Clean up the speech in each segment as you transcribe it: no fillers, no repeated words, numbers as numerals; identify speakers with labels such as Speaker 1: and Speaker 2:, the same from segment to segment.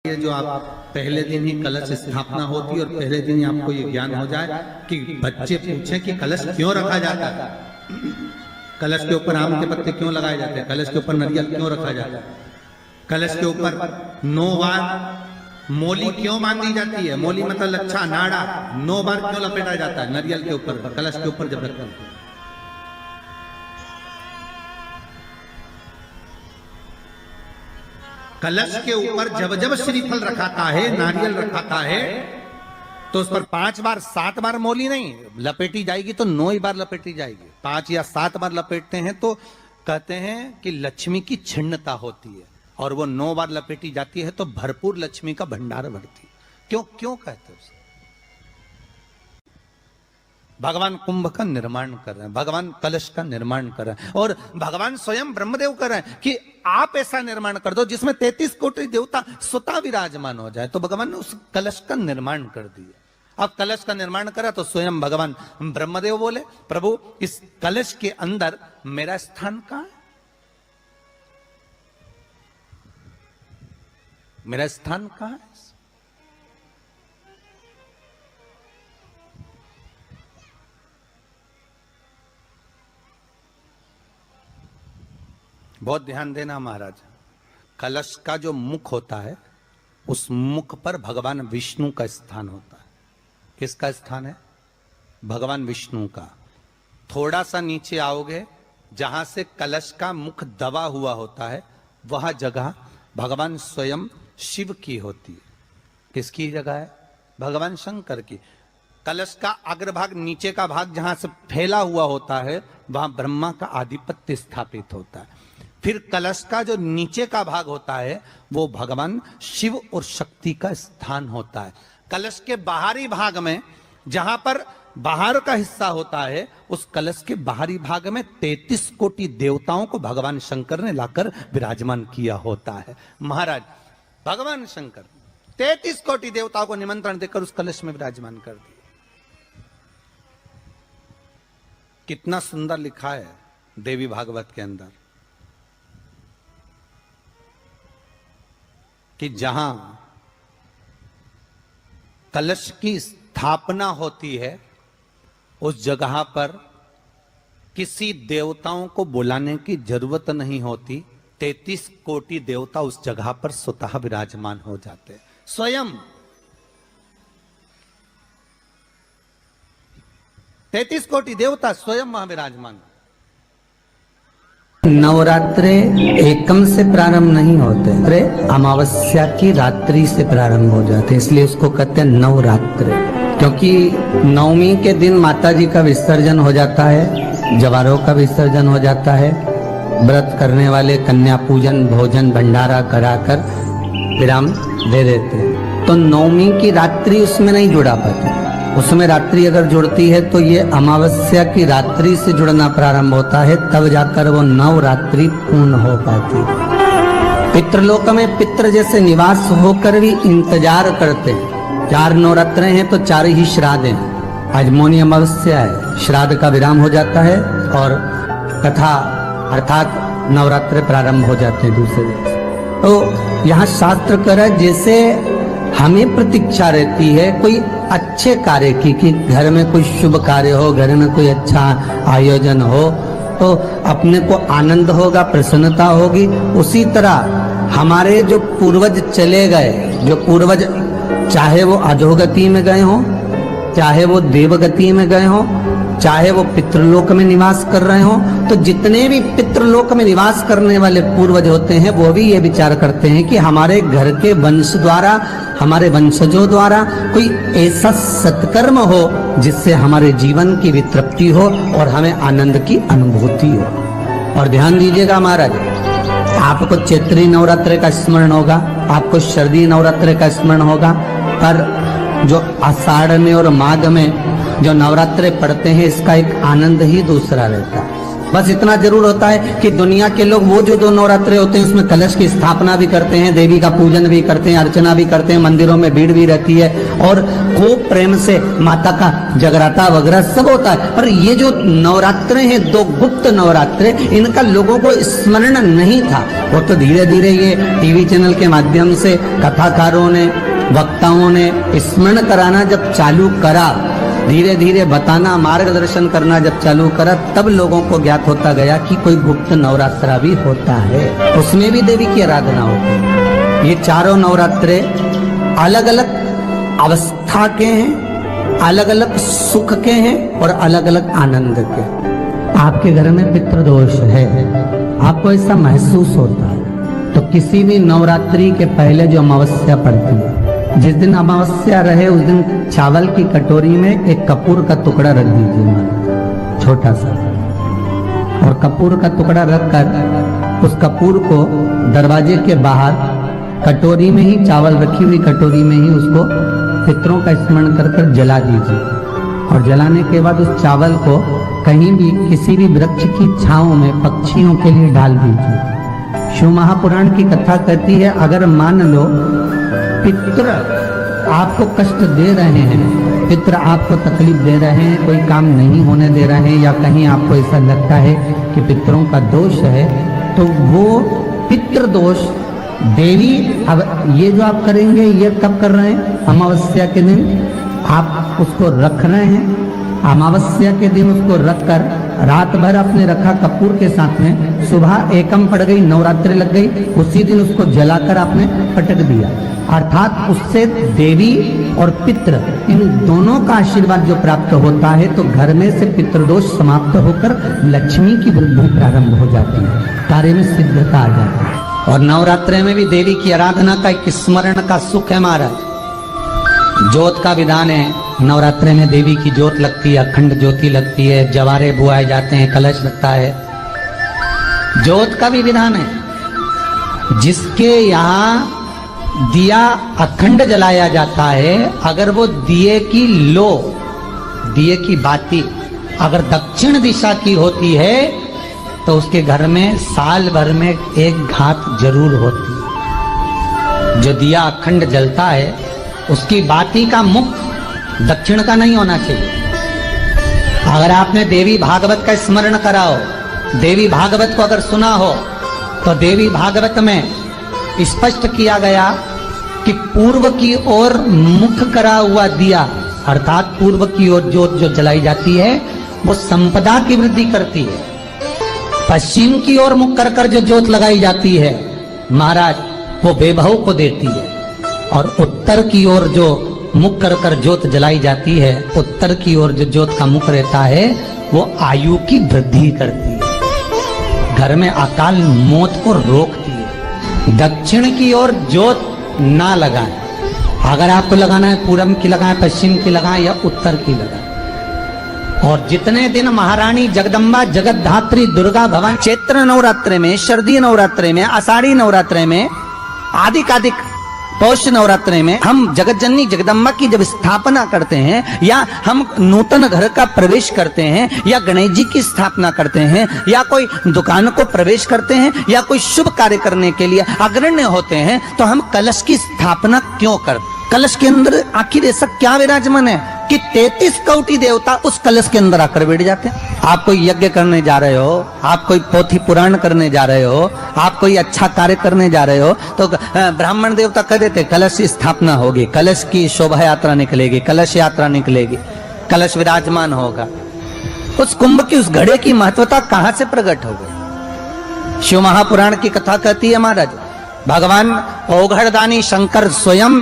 Speaker 1: ये जो आप पहले दिन ही कलश स्थापना होती और पहले दिन ही आपको ये ज्ञान हो जाए कि बच्चे पूछें कि कलश क्यों रखा जाता है, कलश के ऊपर आम के पत्ते क्यों लगाए जाते हैं, कलश के ऊपर नारियल क्यों रखा जाता है, कलश के ऊपर 9 बार मोली क्यों बांधी जाती है, मोली मतलब लच्छा नाड़ा 9 बार क्यों लपेटा जाता है नारियल के ऊपर, कलश के ऊपर जब रखते हैं। कलश के ऊपर जब जब श्रीफल रखाता है, नारियल रखाता है, तो उस पर 5 बार 7 बार मोली नहीं लपेटी जाएगी, तो 9 ही बार लपेटी जाएगी। 5 या 7 बार लपेटते हैं तो कहते हैं कि लक्ष्मी की छिन्नता होती है, और वो 9 बार लपेटी जाती है तो भरपूर लक्ष्मी का भंडार भरती है। क्यों क्यों कहते हैं उसे? भगवान कुंभ का निर्माण कर रहे हैं, भगवान कलश का निर्माण कर रहे हैं, और भगवान स्वयं ब्रह्मदेव कर रहे हैं कि आप ऐसा निर्माण कर दो जिसमें 33 कोटि देवता स्वतः विराजमान हो जाए। तो भगवान ने उस कलश का निर्माण कर दिया। अब कलश का निर्माण करा तो स्वयं भगवान ब्रह्मदेव बोले, प्रभु इस कलश के अंदर मेरा स्थान कहां है, मेरा स्थान कहां है? बहुत ध्यान देना महाराज, कलश का जो मुख होता है उस मुख पर भगवान विष्णु का स्थान होता है। किसका स्थान है? भगवान विष्णु का। थोड़ा सा नीचे आओगे, जहां से कलश का मुख दबा हुआ होता है वह जगह भगवान स्वयं शिव की होती है। किसकी जगह है? भगवान शंकर की। कलश का अग्रभाग, नीचे का भाग जहां से फैला हुआ होता है वहां ब्रह्मा का आधिपत्य स्थापित होता है। फिर कलश का जो नीचे का भाग होता है वो भगवान शिव और शक्ति का स्थान होता है। कलश के बाहरी भाग में, जहां पर बाहर का हिस्सा होता है, उस कलश के बाहरी भाग में 33 कोटि देवताओं को भगवान शंकर ने लाकर विराजमान किया होता है। महाराज भगवान शंकर 33 कोटि देवताओं को निमंत्रण देकर उस कलश में विराजमान कर दिया। कितना सुंदर लिखा है देवी भागवत के अंदर कि जहां कलश की स्थापना होती है उस जगह पर किसी देवताओं को बुलाने की जरूरत नहीं होती। 33 कोटि देवता उस जगह पर स्वतः विराजमान हो जाते हैं। स्वयं 33 कोटि देवता स्वयं वहां विराजमान।
Speaker 2: नवरात्रे एकम से प्रारंभ नहीं होते, अमावस्या की रात्रि से प्रारंभ हो जाते, इसलिए उसको कहते हैं नवरात्रे। क्योंकि नवमी के दिन माता जी का विसर्जन हो जाता है, जवारों का विसर्जन हो जाता है। व्रत करने वाले कन्या पूजन भोजन भंडारा कराकर विराम दे देते हैं। तो नवमी की रात्रि उसमें नहीं जुड़ा पाती, उसमें रात्रि अगर जुड़ती है तो ये अमावस्या की रात्रि से जुड़ना प्रारंभ होता है, तब जाकर वो नवरात्रि पूर्ण हो पाती है। पितृलोक में पितृ जैसे निवास होकर भी इंतजार करते हैं। 4 नवरात्रे हैं तो 4 ही श्राद्ध हैं। आज मौनी अमावस्या है, श्राद्ध का विराम हो जाता है और कथा अर्थात नवरात्रे प्रारंभ हो जाते हैं दूसरे दिन। तो यहाँ शास्त्र कह रहा है जैसे हमें प्रतीक्षा रहती है कोई अच्छे कार्य की, कि घर में कोई शुभ कार्य हो, घर में कोई अच्छा आयोजन हो तो अपने को आनंद होगा, प्रसन्नता होगी। उसी तरह हमारे जो पूर्वज चले गए, जो पूर्वज चाहे वो अधोगति में गए हों, चाहे वो देवगति में गए हों, चाहे वो पितृलोक में निवास कर रहे हों, तो जितने भी पितृलोक में निवास करने वाले पूर्वज होते हैं वो भी ये विचार करते हैं कि हमारे घर के वंश द्वारा, हमारे वंशजों द्वारा कोई ऐसा सत्कर्म हो जिससे हमारे जीवन की वितृप्ति हो और हमें आनंद की अनुभूति हो। और ध्यान दीजिएगा महाराज, आपको चैत्री नवरात्रि का स्मरण होगा, आपको शरदी नवरात्रि का स्मरण होगा, पर जो आषाढ़ में और माघ में जो नवरात्रे पढ़ते हैं इसका एक आनंद ही दूसरा रहता है। बस इतना जरूर होता है कि दुनिया के लोग वो जो 2 नवरात्रे होते हैं उसमें कलश की स्थापना भी करते हैं, देवी का पूजन भी करते हैं, अर्चना भी करते हैं, मंदिरों में भीड़ भी रहती है और खूब प्रेम से माता का जगराता वगैरह सब होता है। पर ये जो नवरात्रे हैं 2 गुप्त नवरात्रे, इनका लोगों को स्मरण नहीं था। वो तो धीरे धीरे ये टीवी चैनल के माध्यम से कथाकारों ने, वक्ताओं ने स्मरण कराना जब चालू करा, धीरे धीरे बताना, मार्गदर्शन करना जब चालू करा, तब लोगों को ज्ञात होता गया कि कोई गुप्त नवरात्रा भी होता है, उसमें भी देवी की आराधना होती है। ये चारों नवरात्रे अलग अलग अवस्था के हैं, अलग अलग सुख के हैं और अलग अलग आनंद के। आपके घर में पितृदोष है, आपको ऐसा महसूस होता है, तो किसी भी नवरात्रि के पहले जो अमावस्या पड़ती है, जिस दिन अमावस्या रहे उस दिन चावल की कटोरी में एक कपूर का टुकड़ा रख दीजिए, छोटा सा, और कपूर का टुकड़ा रखकर उस कपूर को दरवाजे के बाहर कटोरी में ही, चावल रखी हुई कटोरी में ही उसको पितरों का स्मरण कर कर जला दीजिए। और जलाने के बाद उस चावल को कहीं भी किसी भी वृक्ष की छांव में पक्षियों के लिए डाल दीजिए। शिव महापुराण की कथा कहती है, अगर मान लो पितृ आपको कष्ट दे रहे हैं, पितृ आपको तकलीफ दे रहे हैं, कोई काम नहीं होने दे रहे हैं, या कहीं आपको ऐसा लगता है कि पितरों का दोष है, तो वो पितृ दोष देवी, अब ये जो आप करेंगे ये कब कर रहे हैं? अमावस्या के दिन आप उसको रख रहे हैं, अमावस्या के दिन उसको रखकर रात भर आपने रखा कपूर के साथ में, सुबह एकम पड़ गई, नवरात्रि लग गई, उसी दिन उसको जलाकर आपने पटक दिया। अर्थात उससे देवी और पितृ इन दोनों का आशीर्वाद जो प्राप्त होता है, तो घर में से पितृदोष समाप्त होकर लक्ष्मी की वृद्धि प्रारंभ हो जाती है, कार्य में सिद्धता आ जाती है। और नवरात्रि में भी देवी की आराधना का एक स्मरण का सुख है महाराज। ज्योत का विधान है, नवरात्रि में देवी की ज्योत लगती है, अखंड ज्योति लगती है, जवारे बुआए जाते हैं, कलश लगता है। ज्योत का भी विधान है, जिसके यहाँ दिया अखंड जलाया जाता है, अगर वो दिए की लो, दिए की बाती अगर दक्षिण दिशा की होती है, तो उसके घर में साल भर में एक घात जरूर होती है। जो दिया अखंड जलता है उसकी बाती का मुख दक्षिण का नहीं होना चाहिए। अगर आपने देवी भागवत का स्मरण करा हो, देवी भागवत को अगर सुना हो, तो देवी भागवत में स्पष्ट किया गया कि पूर्व की ओर मुख करा हुआ दिया, अर्थात पूर्व की ओर ज्योत जो जलाई जाती है वो संपदा की वृद्धि करती है। पश्चिम की ओर मुख कर कर जो ज्योत लगाई जाती है महाराज, वो वैभव को देती है। और उत्तर की ओर जो मुख कर कर ज्योत जलाई जाती है, उत्तर की ओर जो ज्योत का मुख रहता है, वो आयु की वृद्धि करती है, घर में अकाल मौत को रोकती है। दक्षिण की ओर ज्योत ना लगाएं, अगर आपको लगाना है पूरब की लगाएं, पश्चिम की लगाएं या उत्तर की लगाएं। और जितने दिन महारानी जगदम्बा जगतधात्री दुर्गा भवानी चैत्र नवरात्रे में, शरदीय नवरात्रे में, आषाढ़ी नवरात्रे में, आदिकादिक पौष नवरात्रे में हम जगत जननी जगदम्बा की जब स्थापना करते हैं, या हम नूतन घर का प्रवेश करते हैं, या गणेश जी की स्थापना करते हैं, या कोई दुकान को प्रवेश करते हैं, या कोई शुभ कार्य करने के लिए अग्रण्य होते हैं, तो हम कलश की स्थापना क्यों करते? कलश के अंदर आखिर ऐसा क्या विराजमान है कि 33 कोटि देवता उस कलश के अंदर आकर बैठ जाते हैं? आप कोई यज्ञ करने जा रहे हो, आप कोई पोथी पुराण करने जा रहे हो, आप कोई अच्छा कार्य करने जा रहे हो, तो ब्राह्मण देवता कह देते कलश की स्थापना होगी, कलश की शोभा यात्रा निकलेगी, कलश यात्रा निकलेगी, कलश विराजमान होगा। उस कुंभ की, उस घड़े की महत्वता कहां से प्रकट हो गई? शिव महापुराण की कथा कहती है महाराज, भगवान ओघड़दानी शंकर स्वयं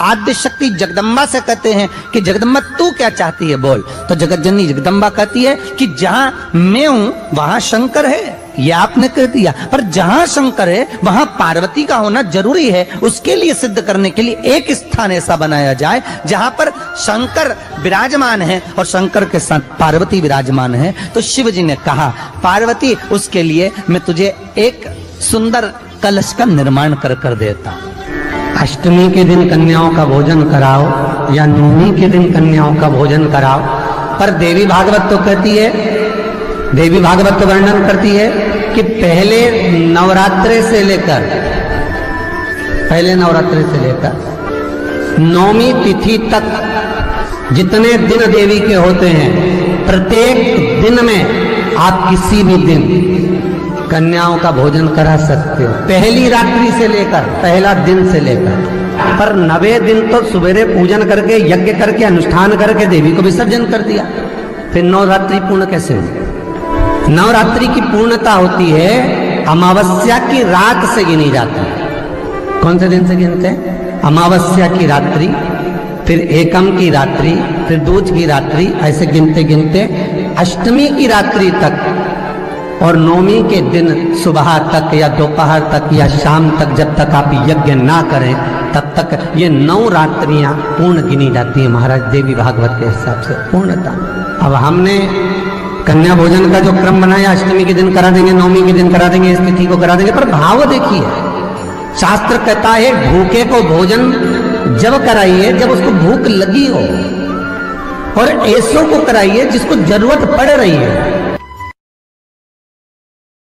Speaker 2: आद्य शक्ति जगदम्बा से कहते हैं कि जगदम्बा तू क्या चाहती है बोल। तो जगत जननी जगदम्बा कहती है कि जहां मैं हूं वहां शंकर है, ये आपने कह दिया, पर जहां शंकर है वहां पार्वती का होना जरूरी है। उसके लिए सिद्ध करने के लिए एक स्थान ऐसा बनाया जाए जहां पर शंकर विराजमान है और शंकर के साथ पार्वती विराजमान है। तो शिव जी ने कहा, पार्वती उसके लिए मैं तुझे एक सुंदर कलश का निर्माण कर कर देता हूं। अष्टमी के दिन कन्याओं का भोजन कराओ या नवमी के दिन कन्याओं का भोजन कराओ, पर देवी भागवत तो कहती है देवी भागवत वर्णन करती है कि पहले नवरात्रे से लेकर नौमी तिथि तक जितने दिन देवी के होते हैं, प्रत्येक दिन में आप किसी भी दिन कन्याओं का भोजन करा सकते हो, पहली रात्रि से लेकर, पहला दिन से लेकर। पर 90 दिन तो सवेरे पूजन करके, यज्ञ करके, अनुष्ठान करके देवी को विसर्जन कर दिया, फिर नवरात्रि पूर्ण कैसे हुई? नवरात्रि की पूर्णता होती है अमावस्या की रात से गिनी जाती है। कौन से दिन से गिनते हैं? अमावस्या की रात्रि, फिर एकम की रात्रि, फिर दूज की रात्रि, ऐसे गिनते गिनते अष्टमी की रात्रि तक और नौमी के दिन सुबह तक या दोपहर तक या शाम तक, जब तक आप यज्ञ ना करें तब तक ये 9 रात्रियां पूर्ण गिनी जाती है महाराज देवी भागवत के हिसाब से पूर्णता। अब हमने कन्या भोजन का जो क्रम बनाया, अष्टमी के दिन करा देंगे, नौमी के दिन करा देंगे, इस तिथि को करा देंगे, पर भाव देखिए, शास्त्र कहता है भूखे को भोजन जब कराइए जब उसको भूख लगी हो, और ऐसों को कराइए जिसको जरूरत पड़ रही है।